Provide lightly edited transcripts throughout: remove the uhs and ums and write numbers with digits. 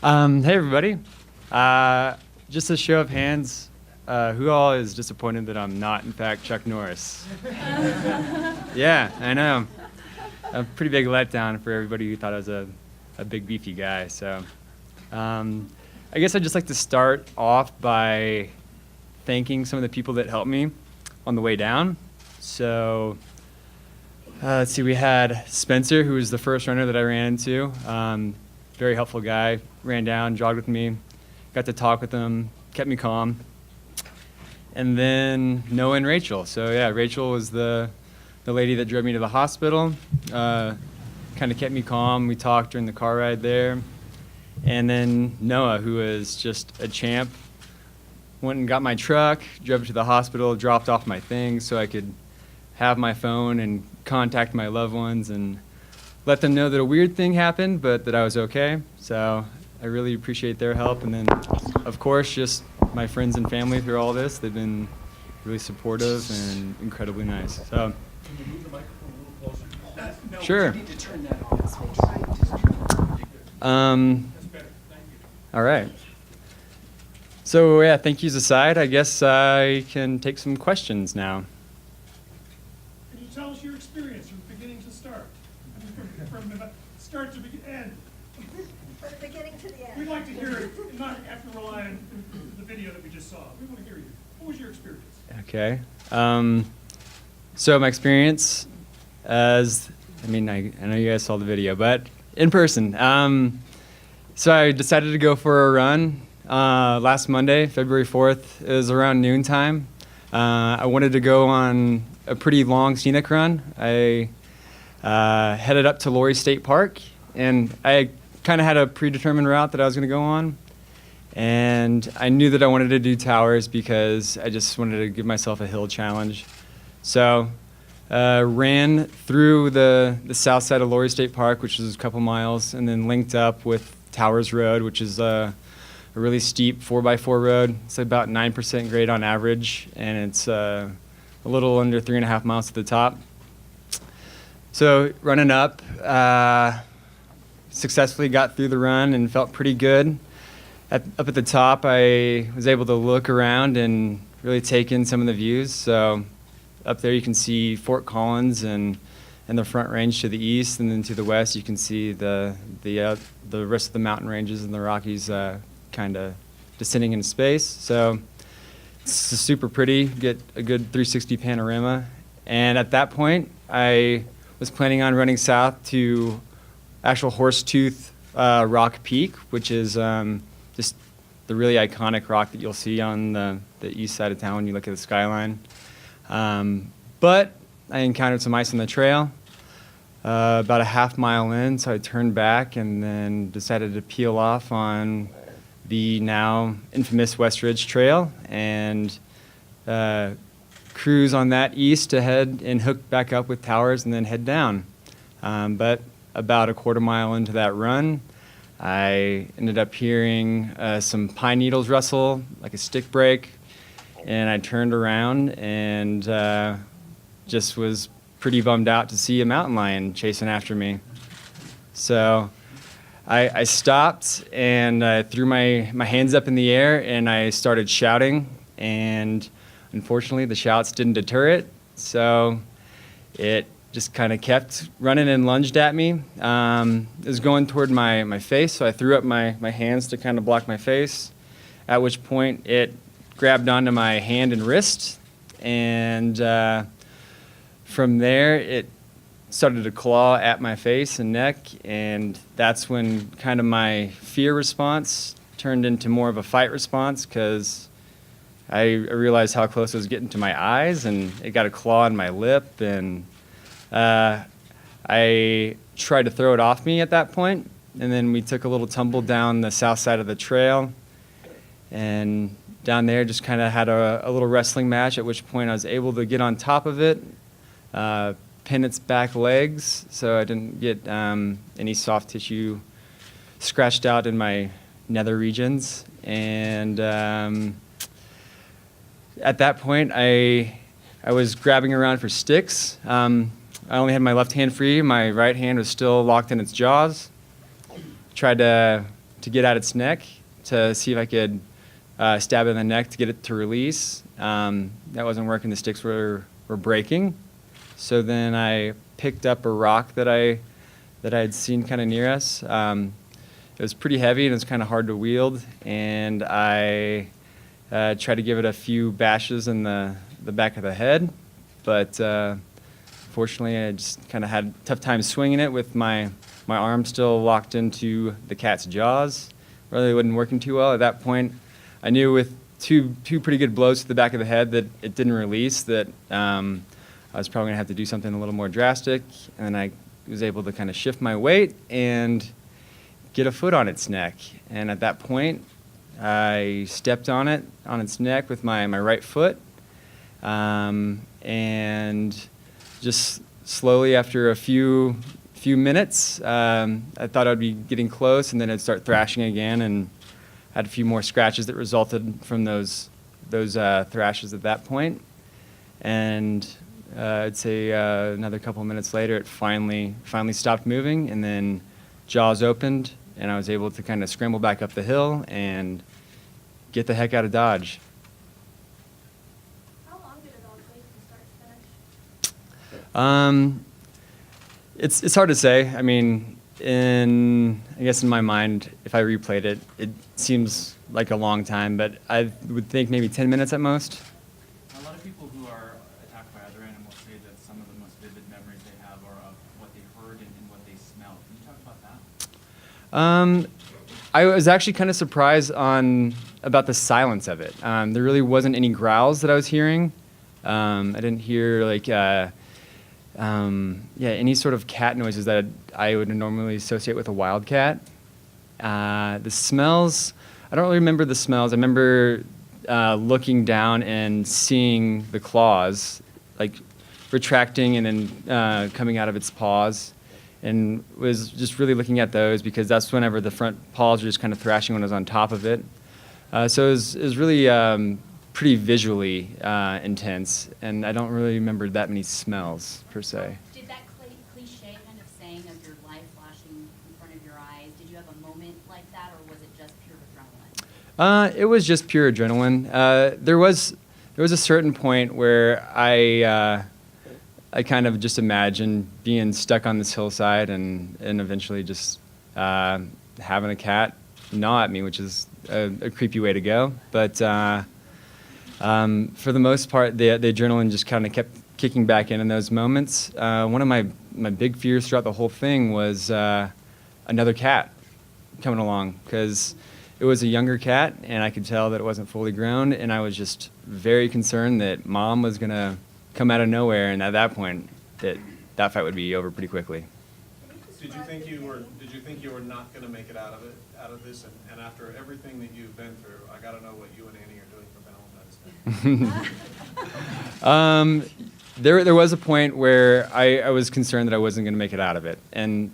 Hey everybody. Just a show of hands, who all is disappointed that I'm not, in fact, Chuck Norris? Yeah, I know. A pretty big letdown for everybody who thought I was a big beefy guy. So I guess I'd just like to start off by thanking some of the people that helped me on the way down. So let's see, we had Spencer, who was the first runner that I ran into. Very helpful guy, ran down, jogged with me, got to talk with him, kept me calm. And then Noah and Rachel. So yeah, Rachel was the lady that drove me to the hospital, kind of kept me calm. We talked during the car ride there. And then Noah, who was just a champ, went and got my truck, drove it to the hospital, dropped off my things so I could have my phone and contact my loved ones and let them know that a weird thing happened, but that I was okay. So I really appreciate their help. And then, of course, just my friends and family through all this. They've been really supportive and incredibly nice. So, Can you move the microphone a little closer? No, sure. You need to turn that on. That's better. Thank you. All right. So yeah, thank yous aside, I guess I can take some questions now. Can you tell us your experience from beginning to start? I mean, from the start to end. From the beginning to the end. We'd like to hear it, and not have to rely on the video that we just saw. We want to hear you. What was your experience? Okay. So my experience I know you guys saw the video, but in person. So I decided to go for a run last Monday, February 4th. It was around noontime. I wanted to go on a pretty long scenic run. I headed up to Lorry State Park, and I kind of had a predetermined route that I was going to go on. And I knew that I wanted to do towers because I just wanted to give myself a hill challenge. So ran through the south side of Lorry State Park, which is a couple miles, and then linked up with Towers Road, which is a really steep 4x4 road. It's about 9% grade on average, and it's a little under 3.5 miles to the top. So running up, successfully got through the run and felt pretty good. Up at the top, I was able to look around and really take in some of the views. So up there you can see Fort Collins and the Front Range to the east, and then to the west you can see the rest of the mountain ranges and the Rockies kind of descending into space. So it's super pretty, get a good 360 panorama. And at that point, I was planning on running south to actual Horsetooth Rock Peak, which is just the really iconic rock that you'll see on the east side of town when you look at the skyline. But I encountered some ice on the trail about a half mile in, so I turned back and then decided to peel off on the now infamous West Ridge Trail and cruise on that east to head and hook back up with Towers and then head down. But about a quarter mile into that run, I ended up hearing some pine needles rustle, like a stick break, and I turned around and just was pretty bummed out to see a mountain lion chasing after me. So I stopped and I threw my hands up in the air and I started shouting, and unfortunately the shouts didn't deter it, so it just kind of kept running and lunged at me. It was going toward my face, so I threw up my hands to kind of block my face, at which point it grabbed onto my hand and wrist, and from there it started to claw at my face and neck, and that's when kind of my fear response turned into more of a fight response, because I realized how close it was getting to my eyes, and it got a claw on my lip, and I tried to throw it off me at that point, and then we took a little tumble down the south side of the trail, and down there just kind of had a little wrestling match, at which point I was able to get on top of it, pin its back legs so I didn't get any soft tissue scratched out in my nether regions. And at that point I was grabbing around for sticks. I only had my left hand free. My right hand was still locked in its jaws. Tried to to get at its neck to see if I could stab it in the neck to get it to release. That wasn't working. The sticks were breaking. So then I picked up a rock that I had seen kind of near us. It was pretty heavy and it was kind of hard to wield, and I tried to give it a few bashes in the back of the head, but fortunately I just kind of had a tough time swinging it with my arm still locked into the cat's jaws. Really wasn't working too well at that point. I knew with two pretty good blows to the back of the head that it didn't release, that I was probably gonna have to do something a little more drastic, and then I was able to kind of shift my weight and get a foot on its neck. And at that point, I stepped on its neck with my right foot, and just slowly after a few minutes, I thought I'd be getting close, and then it'd start thrashing again, and had a few more scratches that resulted from those thrashes at that point. And I'd say another couple of minutes later, it finally stopped moving, and then jaws opened, and I was able to kind of scramble back up the hill and get the heck out of Dodge. How long did it all take from start to finish? It's hard to say. I mean, I guess in my mind, if I replayed it, it seems like a long time, but I would think maybe 10 minutes at most. A lot of people who are attacked by other animals say that some of the most vivid memories they have are of what they heard and what they smelled. Can you talk about that? I was actually kind of surprised about the silence of it. There really wasn't any growls that I was hearing. I didn't hear any sort of cat noises that I would normally associate with a wild cat. The smells, I don't really remember the smells. I remember looking down and seeing the claws, like retracting and then coming out of its paws, and was just really looking at those because that's whenever the front paws were just kind of thrashing when I was on top of it. So it was really pretty visually intense, and I don't really remember that many smells per se. Did that cliche kind of saying of your life flashing in front of your eyes, did you have a moment like that, or was it just pure adrenaline? It was just pure adrenaline. There was a certain point where I kind of just imagined being stuck on this hillside and eventually just having a cat gnaw at me, which is a creepy way to go. But for the most part, the adrenaline just kind of kept kicking back in those moments. One of my big fears throughout the whole thing was another cat coming along, because it was a younger cat, and I could tell that it wasn't fully grown, and I was just very concerned that Mom was going to come out of nowhere, and at that point, that fight would be over pretty quickly. Did you think you were not going to make it out of this? And after everything that you've been through, I got to know what you and Annie are doing for Valentine's Day. There was a point where I was concerned that I wasn't going to make it out of it, and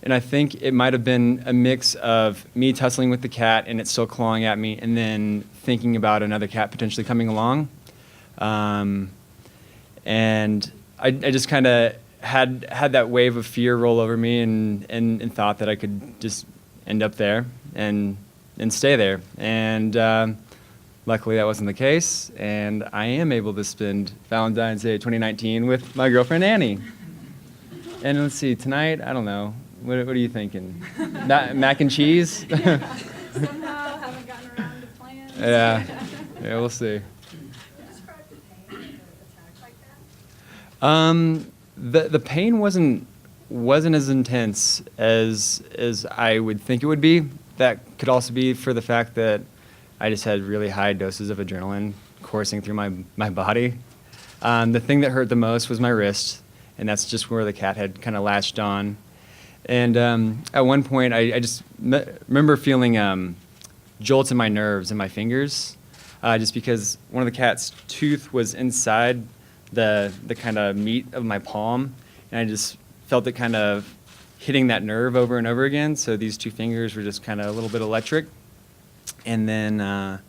I think it might have been a mix of me tussling with the cat and it still clawing at me, and then thinking about another cat potentially coming along, and I just kind of had that wave of fear roll over me, and thought that I could just end up there and stay there, and luckily that wasn't the case, and I am able to spend Valentine's Day 2019 with my girlfriend Annie. And let's see, tonight, I don't know, what are you thinking? Mac and cheese? Somehow haven't gotten around to plans. Yeah, we'll see. Can you describe the pain of an attack like that? The pain wasn't as intense as I would think it would be. That could also be for the fact that I just had really high doses of adrenaline coursing through my body. The thing that hurt the most was my wrist, and that's just where the cat had kind of latched on. And at one point, I just remember feeling jolts in my nerves and my fingers, just because one of the cat's tooth was inside the kind of meat of my palm, and I just felt it kind of hitting that nerve over and over again. So these two fingers were just kind of a little bit electric. And then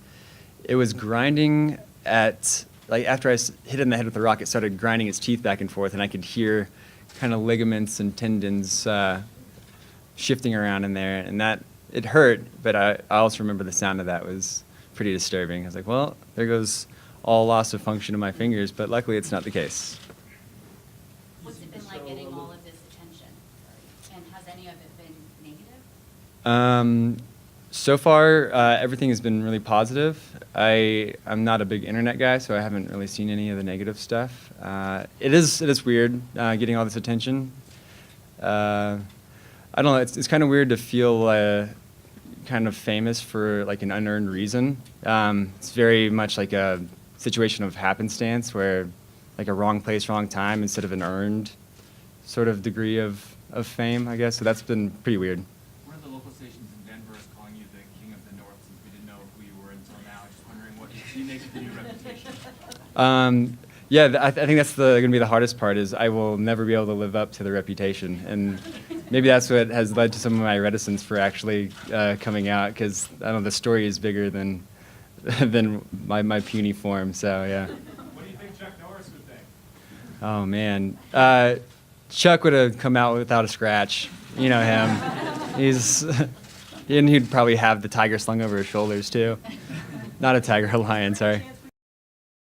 it was grinding after I hit it in the head with the rock, it started grinding its teeth back and forth, and I could hear kind of ligaments and tendons shifting around in there, and that it hurt, but I also remember the sound of that was pretty disturbing. I was like, well, there goes all loss of function of my fingers, but luckily it's not the case. What's it been like getting all of this attention? And has any of it been negative? So far, everything has been really positive. I'm not a big internet guy, so I haven't really seen any of the negative stuff. It is weird getting all this attention. I don't know. It's kind of weird to feel kind of famous for like an unearned reason. It's very much like a situation of happenstance, where like a wrong place, wrong time, instead of an earned sort of degree of fame, I guess. So that's been pretty weird. One of the local stations in Denver is calling you the king of the north, since we didn't know who you were until now. Just wondering what you make of the new reputation. Yeah, I think that's going to be the hardest part, is I will never be able to live up to the reputation. And maybe that's what has led to some of my reticence for actually coming out, because, I don't know, the story is bigger than my puny form, so yeah. What do you think Chuck Norris would think? Oh, man. Chuck would have come out without a scratch. You know him. And he'd probably have the tiger slung over his shoulders, too. Not a tiger, a lion, sorry. Chance